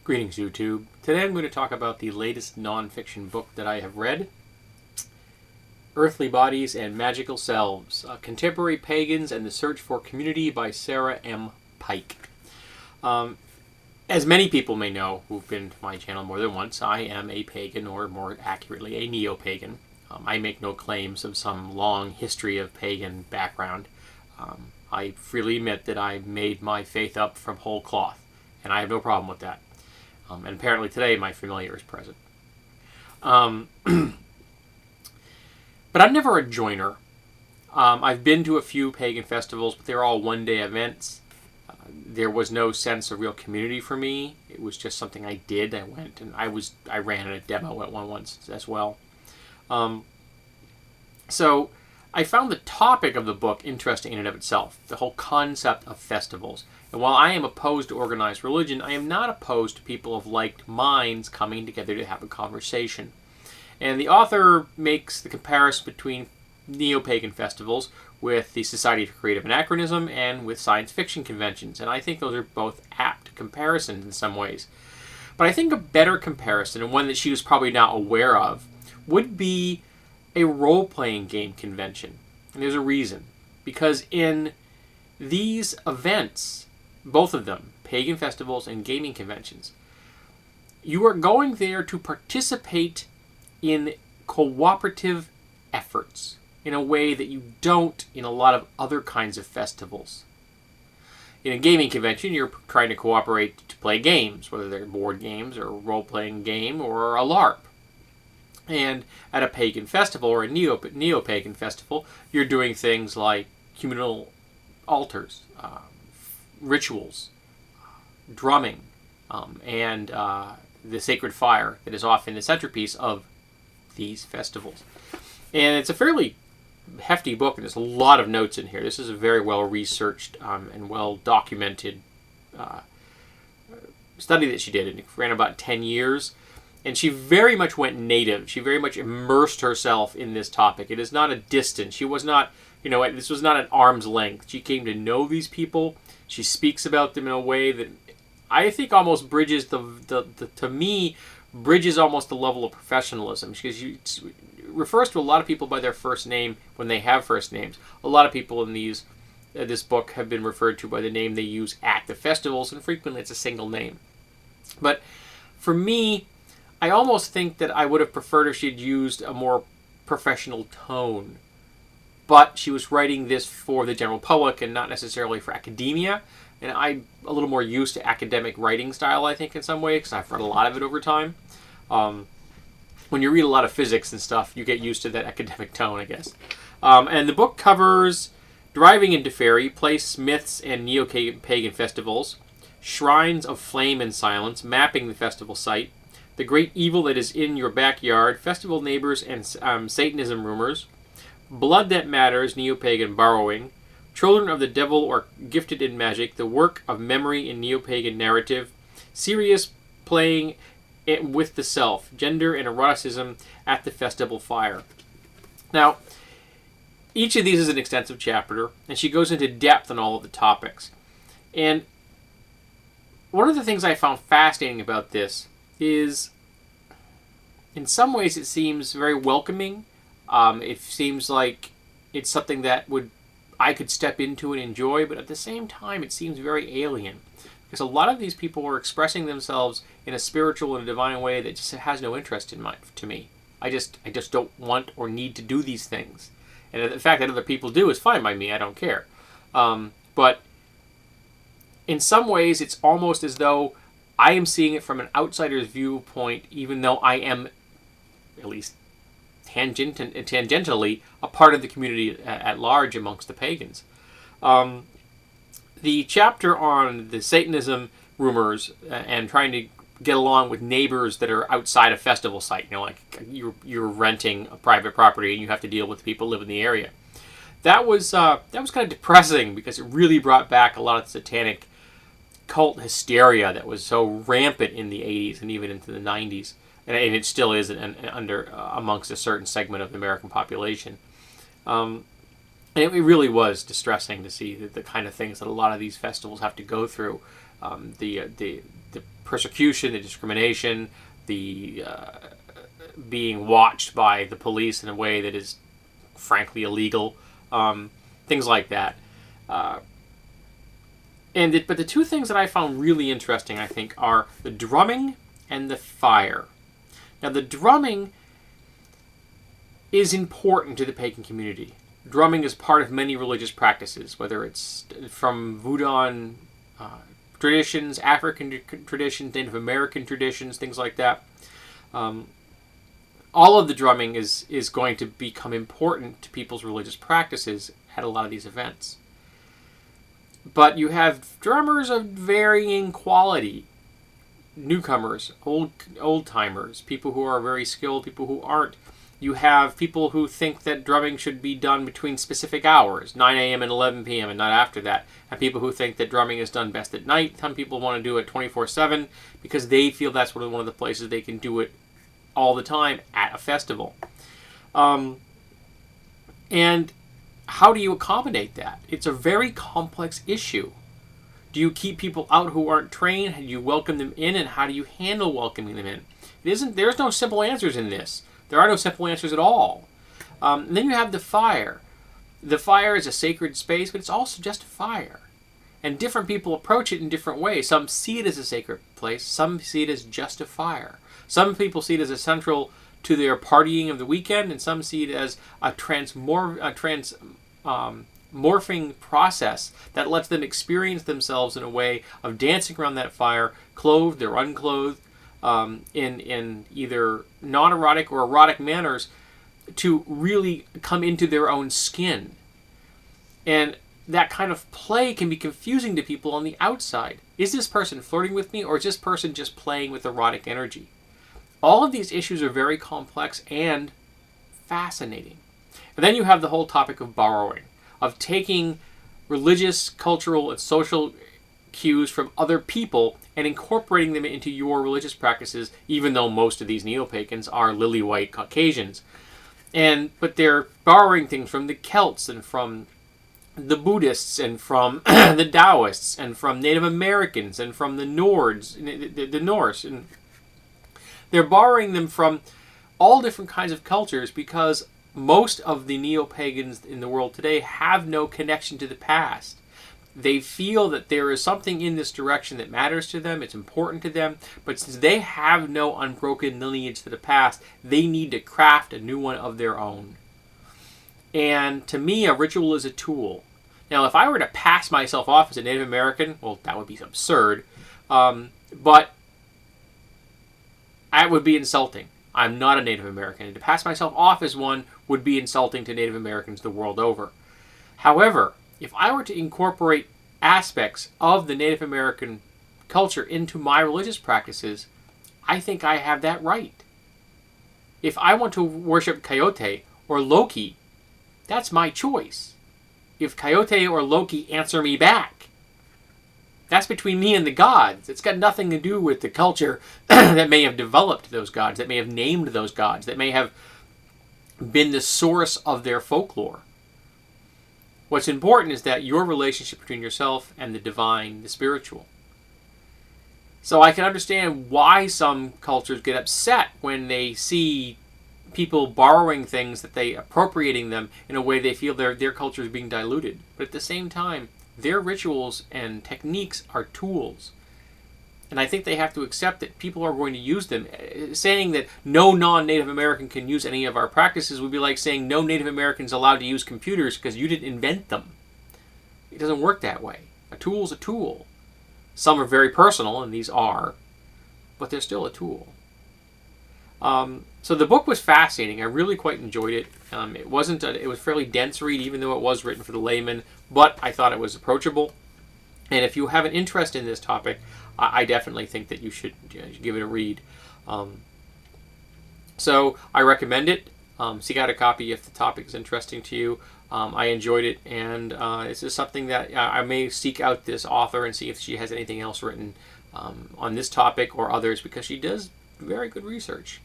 Greetings, YouTube. Today I'm going to talk about the latest nonfiction book that I have read, Earthly Bodies and Magical Selves, Contemporary Pagans and the Search for Community by Sarah M. Pike. As many people may know who've been to my channel more than once, I am a pagan, or more accurately, a neo-pagan. I make no claims of some long history of pagan background. I freely admit that I made my faith up from whole cloth, and I have no problem with that. And apparently today my familiar is present. But I'm never a joiner. I've been to a few pagan festivals, but they're all one-day events. There was no sense of real community for me. It was just something I did. I went and I ran a demo at one once as well. So I found the topic of the book interesting in and of itself, the whole concept of festivals. And while I am opposed to organized religion, I am not opposed to people of like minds coming together to have a conversation. And the author makes the comparison between neo-pagan festivals with the Society for Creative Anachronism and with science fiction conventions. And I think those are both apt comparisons in some ways. But I think a better comparison, and one that she was probably not aware of, would be a role-playing game convention. And there's a reason. Because in these events, both of them, pagan festivals and gaming conventions, you are going there to participate in cooperative efforts in a way that you don't in a lot of other kinds of festivals. In a gaming convention, you're trying to cooperate to play games, whether they're board games or a role-playing game or a LARP. And at a pagan festival or a neo-pagan festival, you're doing things like communal altars, rituals, drumming, and the sacred fire that is often the centerpiece of these festivals. And it's a fairly hefty book, and there's a lot of notes in here. This is a very well-researched and well-documented study that she did. It ran about 10 years. And she very much went native. She very much immersed herself in this topic. It is not a distance. She was not, this was not an arm's length. She came to know these people. She speaks about them in a way that I think almost bridges to me, bridges almost the level of professionalism. Because she refers to a lot of people by their first name when they have first names. A lot of people in this book have been referred to by the name they use at the festivals, and frequently it's a single name. But for me, I almost think that I would have preferred if she'd used a more professional tone. But she was writing this for the general public and not necessarily for academia. And I'm a little more used to academic writing style, I think, in some way, because I've read a lot of it over time. When you read a lot of physics and stuff, you get used to that academic tone, I guess. And the book covers driving into fairy, place myths and neo-pagan festivals, shrines of flame and silence, mapping the festival site, the great evil that is in your backyard, festival neighbors and Satanism rumors, blood that matters, neo-pagan borrowing, children of the devil or gifted in magic, the work of memory in neo-pagan narrative, serious playing with the self, gender and eroticism at the festival fire. Now, each of these is an extensive chapter, and she goes into depth on all of the topics. And one of the things I found fascinating about this is, in some ways, it seems very welcoming. It seems like it's something that I could step into and enjoy, but at the same time, it seems very alien. Because a lot of these people are expressing themselves in a spiritual and a divine way that just has no interest to me. I just don't want or need to do these things. And the fact that other people do is fine by me. I don't care. But in some ways, it's almost as though I am seeing it from an outsider's viewpoint, even though I am, at least tangentially, a part of the community at large amongst the pagans. The chapter on the Satanism rumors and trying to get along with neighbors that are outside a festival site, like you're renting a private property and you have to deal with people who live in the area. That was kind of depressing because it really brought back a lot of satanic cult hysteria that was so rampant in the 80s and even into the 90s, and it still is amongst a certain segment of the American population. And it really was distressing to see the kind of things that a lot of these festivals have to go through. The the persecution, the discrimination, the being watched by the police in a way that is frankly illegal, things like that. But the two things that I found really interesting, I think, are the drumming and the fire. Now, the drumming is important to the pagan community. Drumming is part of many religious practices, whether it's from Voodoo traditions, African traditions, Native American traditions, things like that. All of the drumming is going to become important to people's religious practices at a lot of these events. But you have drummers of varying quality. Newcomers, old-timers, people who are very skilled, people who aren't. You have people who think that drumming should be done between specific hours, 9 a.m. and 11 p.m. and not after that. And people who think that drumming is done best at night. Some people want to do it 24/7 because they feel that's one of the places they can do it all the time at a festival. And how do you accommodate that? It's a very complex issue. Do you keep people out who aren't trained? How do you welcome them in, and how do you handle welcoming them in? There's no simple answers in this. There are no simple answers at all. And then you have the fire. The fire is a sacred space, but it's also just a fire. And different people approach it in different ways. Some see it as a sacred place. Some see it as just a fire. Some people see it as essential to their partying of the weekend, and some see it as a morphing process that lets them experience themselves in a way of dancing around that fire, clothed or unclothed, in either non-erotic or erotic manners, to really come into their own skin. And that kind of play can be confusing to people on the outside. Is this person flirting with me, or is this person just playing with erotic energy? All of these issues are very complex and fascinating. And then you have the whole topic of borrowing, of taking religious, cultural, and social cues from other people and incorporating them into your religious practices, even though most of these neo-pagans are lily-white Caucasians. But they're borrowing things from the Celts and from the Buddhists and from the Taoists and from Native Americans and from the Nords, the Norse. And they're borrowing them from all different kinds of cultures because most of the neo-pagans in the world today have no connection to the past. They feel that there is something in this direction that matters to them, it's important to them, but since they have no unbroken lineage to the past, they need to craft a new one of their own. And to me, a ritual is a tool. Now, if I were to pass myself off as a Native American, well, that would be absurd, but that would be insulting. I'm not a Native American, and to pass myself off as one would be insulting to Native Americans the world over. However, if I were to incorporate aspects of the Native American culture into my religious practices, I think I have that right. If I want to worship Coyote or Loki, that's my choice. If Coyote or Loki answer me back, that's between me and the gods. It's got nothing to do with the culture that may have developed those gods, that may have named those gods, that may have been the source of their folklore. What's important is that your relationship between yourself and the divine, the spiritual. So I can understand why some cultures get upset when they see people borrowing things, that they appropriating them in a way they feel their culture is being diluted. But at the same time, their rituals and techniques are tools. And I think they have to accept that people are going to use them. Saying that no non-Native American can use any of our practices would be like saying no Native American is allowed to use computers because you didn't invent them. It doesn't work that way. A tool is a tool. Some are very personal, and these are, but they're still a tool. So the book was fascinating. I really quite enjoyed it. It was a fairly dense read, even though it was written for the layman, but I thought it was approachable. And if you have an interest in this topic, I definitely think that you should give it a read. So I recommend it. Seek out a copy if the topic is interesting to you. I enjoyed it, and this is something that I may seek out this author and see if she has anything else written on this topic or others, because she does very good research.